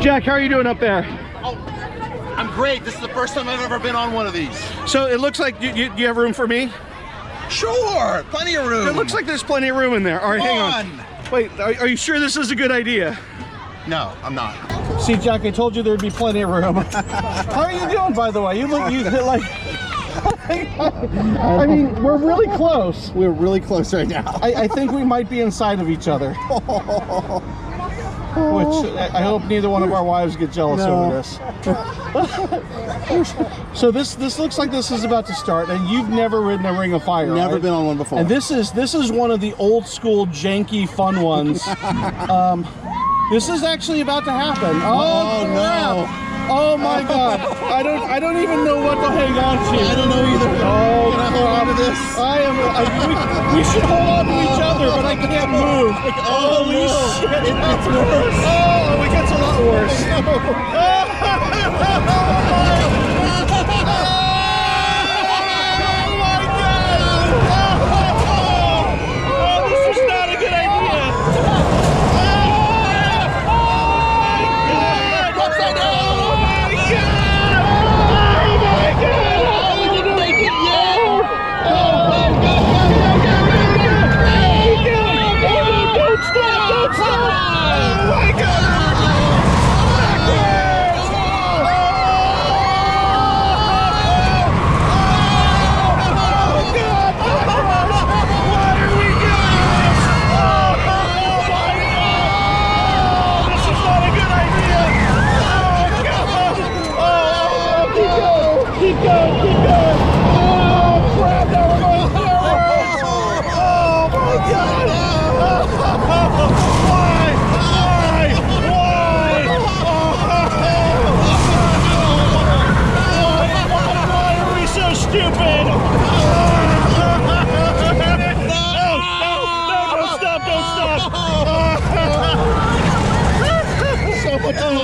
Jack, how are you doing up there? Oh, I'm great. This is the first time I've ever been on one of these. So it looks like you have room for me? Sure, plenty of room. It looks like there's plenty of room in there. All right, hang on. Wait, are you sure this is a good idea? No, I'm not. See, Jack, I told you there'd be plenty of room. How are you doing, by the way? You look like... I mean, we're really close. We're really close right now. I think we might be inside of each other. Which I hope neither one of our wives get jealous over this. So this looks like this is about to start, and you've never ridden a Ring of Fire. Never right? been on one before. And this is one of the old school janky fun ones. This is actually about to happen. Oh no! Oh my God! I don't even know what to hang on to. I don't know either. Oh, can I hold on to this? We should hold on to each other, but I can't move. Holy shit! It gets worse. Oh, it gets a lot worse.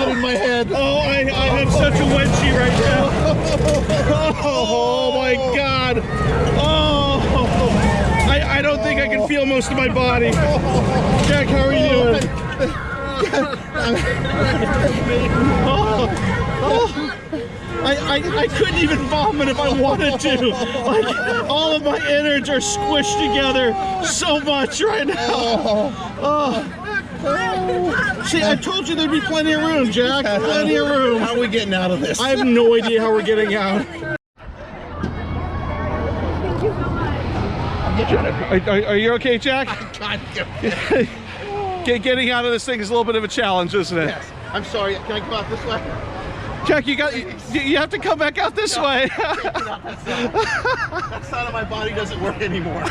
In my head. Oh, I have such a wedgie right now. Oh my God. Oh, I don't think I can feel most of my body. Jack, how are you doing? I couldn't even vomit if I wanted to. Like, all of my innards are squished together so much right now. Oh. See, I told you there'd be plenty of room, Jack. Plenty of room. How are we getting out of this? I have no idea how we're getting out. Are you okay, Jack? Getting out of this thing is a little bit of a challenge, isn't it? Yes. I'm sorry. Can I come out this way? Jack, you have to come back out this way. That side of my body doesn't work anymore.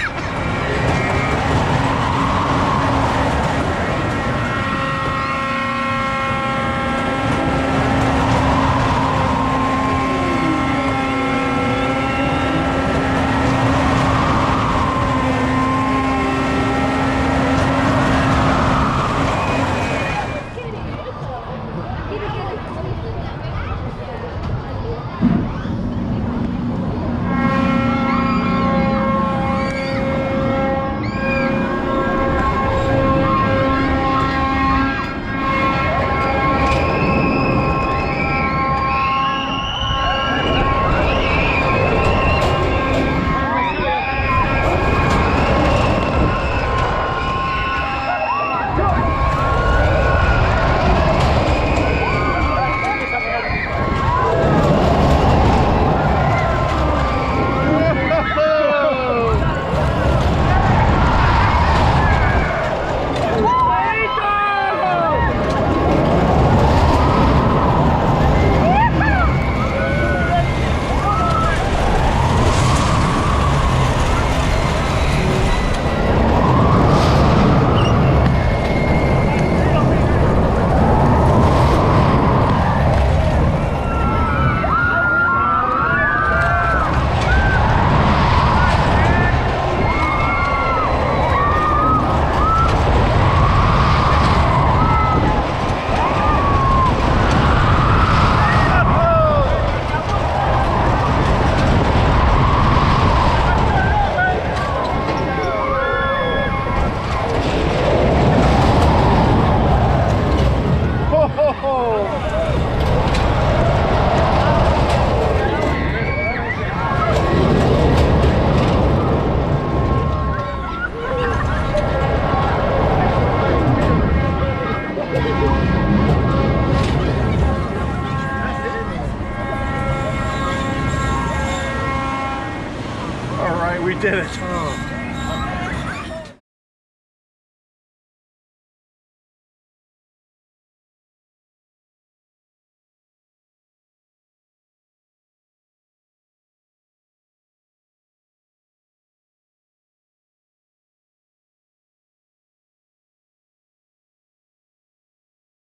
we did it.